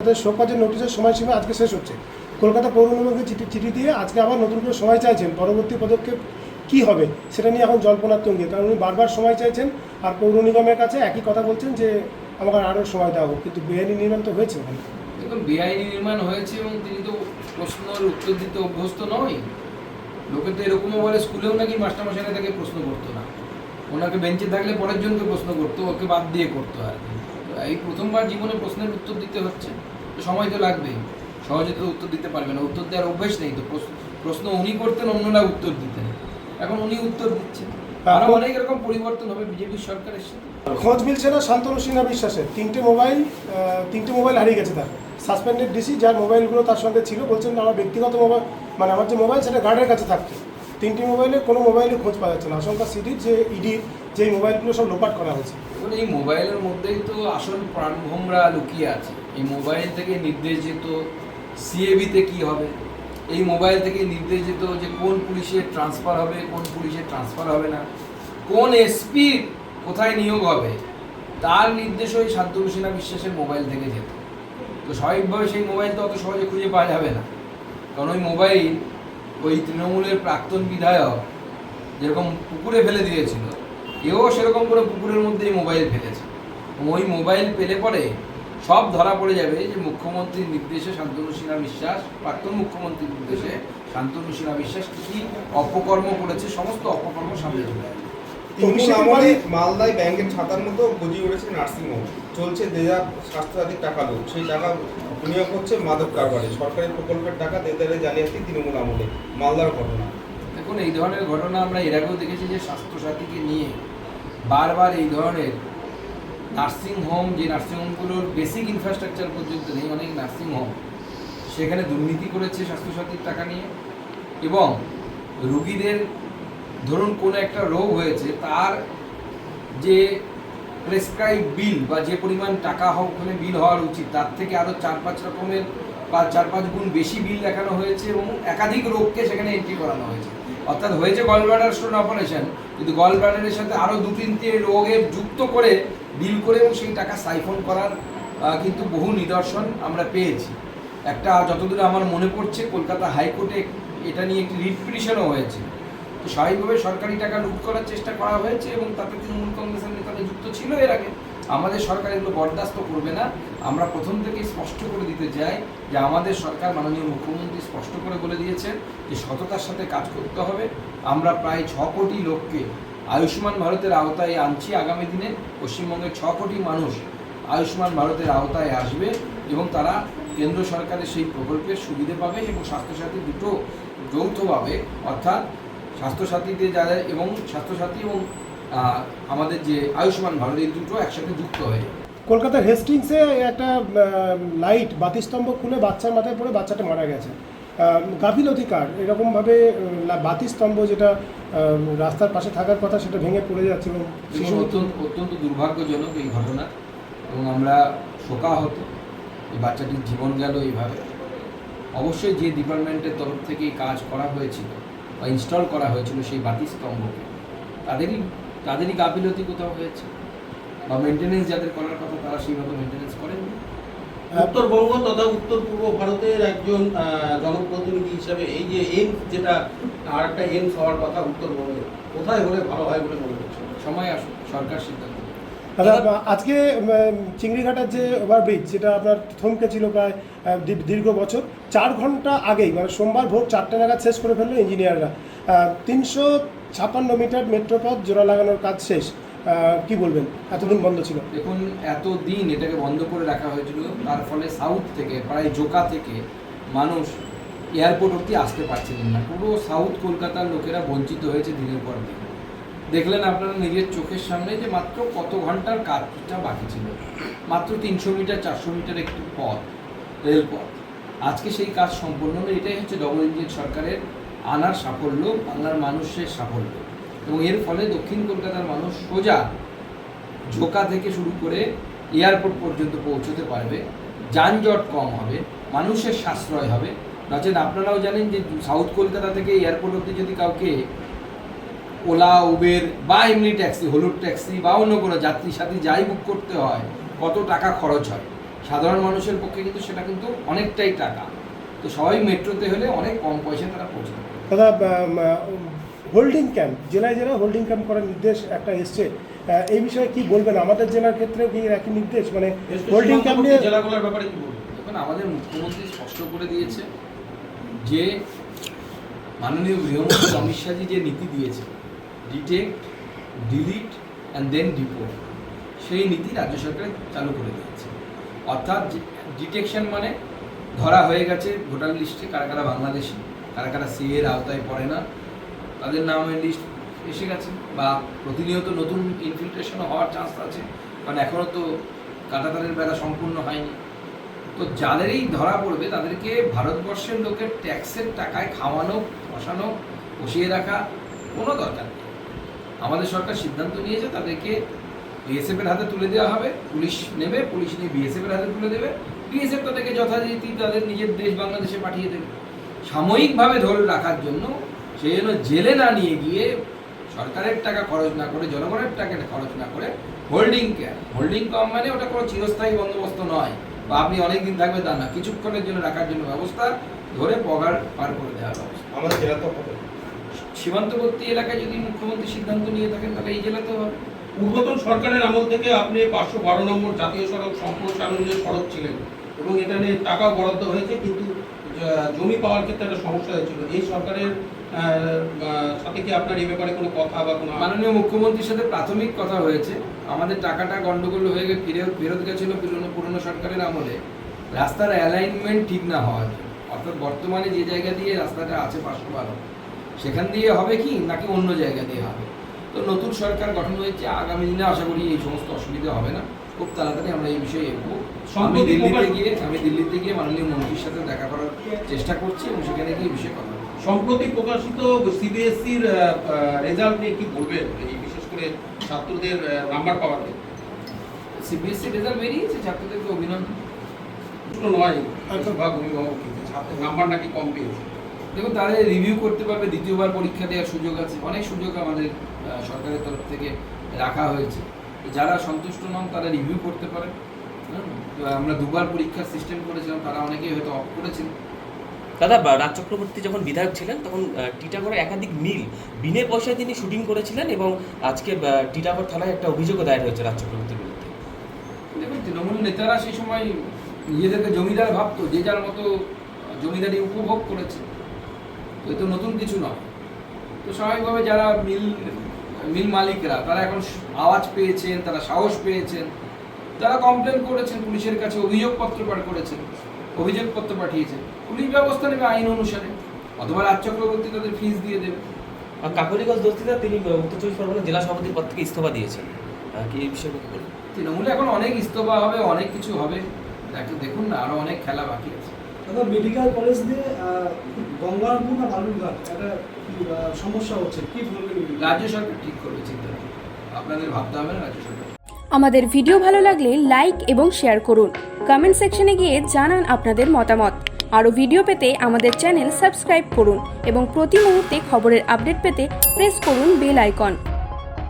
তাদের শোকজের নোটিশের সময়সীমা আজকে শেষ হচ্ছে। কলকাতা পৌর নিগমকে চিঠি দিয়ে আজকে আবার নতুন করে সময় চাইছেন। পরবর্তী পদক্ষেপ কী হবে সেটা নিয়ে এখন জল্পনার তুঙ্গে, কারণ উনি বারবার সময় চাইছেন আর পৌর নিগমের কাছে একই কথা বলছেন যে আমাকে আরও সময় দেওয়া হোক, কিন্তু বেআইনি নির্মাণ তো হয়েছে। দেখুন, বেআইনি নির্মাণ হয়েছে এবং তিনি তো প্রশ্নের উত্তর দিতে অভ্যস্ত নয়। লোকে তো এরকমও বলে স্কুলেও নাকি মাস্টারমশাইরা তাকে প্রশ্ন করতো না, ওনাকে বেঞ্চে থাকলে পরের জনকে প্রশ্ন করতো, ওকে বাদ দিয়ে করতো আর কি। এই প্রথমবার জীবনে প্রশ্নের উত্তর দিতে হচ্ছে, তো সময় তো লাগবেই, সহজে তো উত্তর দিতে পারবে না, উত্তর দেওয়ার অভ্যেস নেই তো। প্রশ্ন উনি করতেন, অন্যরা উত্তর দিতেন, এখন উনি উত্তর দিচ্ছেন। আরও অনেক এরকম পরিবর্তন হবে বিজেপির সরকারের সাথে। খোঁজ মিলছে না শান্তনু সিনহা বিশ্বাসের তিনটে মোবাইল হারিয়ে গেছে তার। সাসপেন্ডেড ডিসি যার মোবাইলগুলো তার সঙ্গে ছিল বলছেন আমার ব্যক্তিগত মোবাইল, মানে আমার যে মোবাইল সেটা গার্ডের কাছে থাকছে। তিনটি কোনো মোবাইলে খোঁজ পাওয়া যাচ্ছে না। আশঙ্কা সিডির যে ইডির যে মোবাইলগুলো সব লোপাট করা হয়েছে। এখন এই মোবাইলের মধ্যেই তো আসল প্রাণভোমরা লুকিয়ে আছে। এই মোবাইল থেকে নির্দেশ যেত সিএবিতে কী হবে, এই মোবাইল থেকে নির্দেশ যেত যে কোন পুলিশের ট্রান্সফার হবে, কোন পুলিশের ট্রান্সফার হবে না, কোন এসপি কোথায় নিয়োগ হবে, তার নির্দেশ ওই শান্তনু সিনহা বিশ্বাসের মোবাইল থেকে যেত। তো স্বাভাবিকভাবে সেই মোবাইল তো অত সহজে খুঁজে পাওয়া যাবে না, কারণ ওই মোবাইল ওই তৃণমূলের প্রাক্তন বিধায়ক যেরকম পুকুরে ফেলে দিয়েছিল, এও সেরকম করে পুকুরের মধ্যেই মোবাইল ফেলেছে। ওই মোবাইল পেলে পরে সব ধরা পড়ে যাবে যে মুখ্যমন্ত্রীর নির্দেশে শান্তনু সিনহা বিশ্বাস, প্রাক্তন মুখ্যমন্ত্রীর নির্দেশে শান্তনু সিনহা বিশ্বাস কী অপকর্ম করেছে, সমস্ত অপকর্ম সামনে চলে আসবে। মালদায় ব্যাংকের ছাতার মতো গজিয়ে উঠেছে নার্সিংহোম, চলছে দেদার স্বাস্থ্যসাথীর টাকা লোক, সেই টাকা বিনিয়োগ হচ্ছে মাদক কারবারে, সরকারি প্রকল্পের টাকা দেদারে জালিয়াতি তৃণমূল আমলে। মালদার ঘটনা। দেখুন, এই ধরনের ঘটনা আমরা এর আগেও দেখেছি যে স্বাস্থ্যসাথীকে নিয়ে বারবার এই ধরনের নার্সিংহোম, যে নার্সিংহোমগুলোর বেসিক ইনফ্রাস্ট্রাকচার পর্যন্ত নেই, অনেক নার্সিংহোম সেখানে দুর্নীতি করেছে স্বাস্থ্যসাথীর টাকা নিয়ে। এবং রুগীদের ধরুন কোনো একটা রোগ হয়েছে, তার যে প্রেসক্রাইব বিল বা যে পরিমাণ টাকা ওখানে বিল হওয়ার উচিত, তার থেকে আরও 4-5 রকমের বা 4-5 গুণ বেশি বিল দেখানো হয়েছে এবং একাধিক রোগকে সেখানে এন্ট্রি করানো হয়েছে। অর্থাৎ হয়েছে গল ব্লাডার স্টোন অপারেশন, কিন্তু গল ব্লাডারের সাথে আরও 2-3টে রোগের যুক্ত করে বিল করে এবং সেই টাকা সাইফন করার কিন্তু বহু নিদর্শন আমরা পেয়েছি। একটা যতদূর আমার মনে পড়ছে কলকাতা হাইকোর্টে এটা নিয়ে একটি রিট পিটিশনও হয়েছে। তো স্বাভাবিকভাবে সরকারি টাকা লুট করার চেষ্টা করা হয়েছে এবং তাতে তৃণমূল কংগ্রেসের নেতারা যুক্ত ছিল এর আগে। আমাদের সরকার এগুলো বরদাস্ত করবে না। আমরা প্রথম থেকেই স্পষ্ট করে দিতে চাই যে আমাদের সরকার, মাননীয় মুখ্যমন্ত্রী স্পষ্ট করে বলে দিয়েছেন যে সততার সাথে কাজ করতে হবে। আমরা প্রায় 6 কোটি লোককে আয়ুষ্মান ভারতের আওতায় আনছি। আগামী দিনে পশ্চিমবঙ্গের 6 কোটি মানুষ আয়ুষ্মান ভারতের আওতায় আসবে এবং তারা কেন্দ্র সরকারের সেই প্রকল্পের সুবিধে পাবে এবং স্বাস্থ্যসাথী দুটো যৌথভাবে, অর্থাৎ স্বাস্থ্যসাথীতে যারা এবং স্বাস্থ্যসাথী এবং আমাদের যে আয়ুষ্মান ভারত, এই দুটো একসাথে যুক্ত হয়ে যাবে। কলকাতার হেস্টিংসে একটা লাইট বাতিস্তম্ভ খুলে বাচ্চার মাথায় পড়ে বাচ্চাটা মারা গেছে। গাফিলতি কার এরকমভাবে বাতিস্তম্ভ যেটা রাস্তার পাশে থাকার কথা সেটা ভেঙে পড়ে যাচ্ছে এবং শিশু অত্যন্ত দুর্ভাগ্যজনক এই ঘটনা এবং আমরা শোকাহত। এই বাচ্চাটির জীবন গেল এইভাবে। অবশ্যই যে ডিপার্টমেন্টের তরফ থেকে কাজ করা হয়েছিল বা ইনস্টল করা হয়েছিল সেই বাতিস্তম্ভকে, তাদেরই গাফিলতি কোথাও হয়েছে বা মেনটেনেন্স যাদের করার কথা তারা সেইভাবে মেনটেনেন্স করেননি। উত্তরবঙ্গ তথা উত্তর পূর্ব ভারতের একজন জনপ্রতিনিধি হিসাবে এই যে এইমস, যেটা আর একটা এইমস হওয়ার কথা উত্তরবঙ্গে, কোথায় হলে ভালো হয় বলে মনে হচ্ছে? সময় আসুক, সরকার সিদ্ধান্ত। আজকে চিংড়িঘাটার যে ওভারব্রিজ, যেটা আপনার থমকে ছিল প্রায় দীর্ঘ বছর, 4 ঘন্টা আগেই মানে সোমবার ভোর 4টে নাগাদ শেষ করে ফেললো ইঞ্জিনিয়াররা। 356 মিটার মেট্রোপথ জোড়া লাগানোর কাজ শেষ। কি বলবেন, এতদিন বন্ধ ছিল? দেখুন, এতদিন এটাকে বন্ধ করে রাখা হয়েছিল, তার ফলে সাউথ থেকে প্রায় জোকা থেকে মানুষ এয়ারপোর্ট অবধি আসতে পারছিলেন না। পুরো সাউথ কলকাতার লোকেরা বঞ্চিত হয়েছে দিনের পর দিন। দেখলেন আপনারা নিজের চোখের সামনে যে মাত্র কত ঘন্টার কাজটা বাকি ছিল, মাত্র 300 মিটার 400 মিটার একটি পথ, রেলপথ। আজকে সেই কাজ সম্পূর্ণ হলো। এটাই হচ্ছে ডবল ইঞ্জিন সরকারের আনার সাফল্য, বাংলার মানুষের সাফল্য। এবং এর ফলে দক্ষিণ কলকাতার মানুষ সোজা ঝোকা থেকে শুরু করে এয়ারপোর্ট পর্যন্ত পৌঁছতে পারবে, যানজট কম হবে, মানুষের সাশ্রয় হবে। নচেত আপনারাও জানেন যে সাউথ কলকাতা থেকে এয়ারপোর্ট অবধি যদি কাউকে ওলা, উবের বা এমনি ট্যাক্সি, হলুদ ট্যাক্সি বা অন্য কোনো যাত্রী সাথী যাই বুক করতে হয়, কত টাকা খরচ হয়। সাধারণ মানুষের পক্ষে কিন্তু সেটা কিন্তু অনেকটাই টাকা। তো সবাই মেট্রোতে হলে অনেক কম পয়সায় তারা পৌঁছতে পারে। দাদা, হোল্ডিং ক্যাম্প জেলায় জেলায় হোল্ডিং ক্যাম্প করার নির্দেশ একটা এসছে, এই বিষয়ে কি বলবেন? আমাদের জেলার ক্ষেত্রেও কি একই নির্দেশ, মানে হোল্ডিং ক্যাম্প নিয়ে? জেলাগুলোর ব্যাপারে কি বলবেন? এখন আমাদের মুখ্যমন্ত্রী স্পষ্ট করে দিয়েছে যে মাননীয় গৃহমন্ত্রী অমিত শাহজি যে নীতি দিয়েছে, detect, delete and then deport, সেই নীতি রাজ্য সরকার চালু করে দিয়েছে। অর্থাৎ ডিটেকশন মানে ধরা হয়ে গেছে ভোটার লিস্টে কারা কারা বাংলাদেশি, কারা কারা সিএর আওতায় পড়ে না, তাদের নামের লিস্ট এসে গেছে, বা প্রতিনিয়ত নতুন ইনফিল্ট্রেশনও হওয়ার চান্স আছে, কারণ এখনও তো কাঁটাতারের বেলা সম্পূর্ণ হয়নি। তো যাদেরই ধরা পড়বে তাদেরকে ভারতবর্ষের লোকের ট্যাক্সের টাকায় খাওয়ানো, বসানো, বসিয়ে রাখা কোনো দরকার নেই। আমাদের সরকার সিদ্ধান্ত নিয়েছে তাদেরকে বিএসএফের হাতে তুলে দেওয়া হবে, পুলিশ নেবে, পুলিশ নিয়ে বিএসএফের হাতে তুলে দেবে, বিএসএফ তাদেরকে যথারীতি তাদের নিজের দেশ বাংলাদেশে পাঠিয়ে দেবে। সাময়িকভাবে ধরে রাখার জন্য, সেই জন্য জেলে না নিয়ে গিয়ে সরকারের টাকা খরচ না করে, জনগণের টাকা খরচ না করে হোল্ডিং ক্যাম্প, হোল্ডিং ক্যাম্প মানে ওটা কোনো চিরস্থায়ী বন্দোবস্ত নয়, বা আপনি অনেক দিন থাকবে তা না, কিছুক্ষণের জন্য রাখার জন্য ব্যবস্থা, ধরে পগার পার করে দেওয়ার ব্যবস্থা। আমাদের জেলা তো হবে। সীমান্তবর্তী এলাকায় যদি মুখ্যমন্ত্রী সিদ্ধান্ত নিয়ে থাকেন তাহলে এই জেলাতেও হবে। পূর্বতন সরকারের আমল থেকে আপনি 512 নম্বর জাতীয় সড়ক সম্প্রসারণের সড়ক ছিলেন এবং এটা নিয়ে টাকাও বরাদ্দ হয়েছে, কিন্তু জমি পাওয়ার ক্ষেত্রে একটা সমস্যা হয়েছিল। এই সরকারের সাথে কি আপনার এই ব্যাপারে কোনো কথা বা কোনো? মাননীয় মুখ্যমন্ত্রীর সাথে প্রাথমিক কথা হয়েছে, আমাদের টাকাটা গন্ডগোল হয়ে গিয়ে ফেরত গেছিল পুরনো সরকারের আমলে, রাস্তার অ্যালাইনমেন্ট ঠিক না হওয়ার জন্য। অর্থাৎ বর্তমানে যে জায়গা দিয়ে রাস্তাটা আছে 512, সেখান দিয়ে হবে কি নাকি অন্য জায়গা দিয়ে হবে। তো নতুন সরকার গঠন হয়েছে, আগামী দিনে আশা করি এই সমস্ত অসুবিধা হবে না, খুব তাড়াতাড়ি আমরা এই বিষয়ে এগোবো। আমি দিল্লিতে গিয়ে মাননীয় মন্ত্রীর সাথে দেখা করার চেষ্টা করছি এবং সেখানে গিয়ে এই বিষয়ে কথা বলবো। সম্প্রতি প্রকাশিত সিবিএসসির রেজাল্ট নিয়ে কি বলবেন, এই বিশেষ করে ছাত্রদের নাম্বার পাওয়ার ক্ষেত্রে? সিবিএসসি রেজাল্ট বেরিয়েছে, ছাত্রদেরকে অভিনন্দন। নয়, বেশিরভাগ অভিভাবক কিন্তু ছাত্রের নাম্বার নাকি কম পেয়েছে। দেখুন, তাদের রিভিউ করতে পারবে, দ্বিতীয়বার পরীক্ষা দেওয়ার সুযোগ আছে, অনেক সুযোগ আমাদের সরকারের তরফ থেকে রাখা হয়েছে। যারা সন্তুষ্ট নন তারা রিভিউ করতে পারে। আমরা দুবার পরীক্ষার সিস্টেম করেছিলাম, তারা অনেকেই হয়তো অফ করেছেন। দাদা, রাজ চক্রবর্তী যখন বিধায়ক ছিলেন তখন টিটাগড়ে একাধিক মিল বিনে পয়সায় তিনি শুটিং করেছিলেন এবং আজকে টিটাগড় থানায় একটা অভিযোগও দায়ের হয়েছে রাজ চক্রবর্তীর বিরুদ্ধে। দেখুন, তৃণমূল নেতারা সেই সময় নিজেদেরকে জমিদার ভাবতো, যে যার মতো জমিদারি উপভোগ করেছে, তো এ তো নতুন কিছু নয়। তো স্বাভাবিকভাবে যারা মিল মালিকরা তারা এখন আওয়াজ পেয়েছেন, তারা সাহস পেয়েছেন, তারা কমপ্লেন করেছেন, পুলিশের কাছে অভিযোগপত্র পাঠ করেছেন, অভিযোগপত্র পাঠিয়েছেন, পুলিশ ব্যবস্থা নেবে আইন অনুসারে, অথবা রাজ চক্রবর্তী তাদের ফিস দিয়ে দেবে। আর কাকলিগঞ্জ দস্তিদার তিনি উত্তর চব্বিশ পরগনা জেলা সভাপতির পদ থেকে ইস্তফা দিয়েছেন, কি এই বিষয়ে কি বলবেন? তৃণমূলে এখন অনেক ইস্তফা হবে, অনেক কিছু হবে, দেখুন না, আরো অনেক খেলা বাকি আছে। দাদা, মেডিকেল কলেজ দিয়ে গঙ্গারামপুর না বালুরঘাট একটা সমস্যা হচ্ছে, কি বলবেন? রাজ্য সরকার ঠিক করবে, চিন্তা নেই, আপনাদের ভাবতে হবে না, রাজ্য সরকার। আমাদের ভিডিও ভালো লাগলে লাইক এবং শেয়ার করুন। কমেন্ট সেকশনে গিয়ে জানান আপনাদের মতামত। আরও ভিডিও পেতে আমাদের চ্যানেল সাবস্ক্রাইব করুন এবং প্রতি মুহূর্তে খবরের আপডেট পেতে প্রেস করুন বেল আইকন।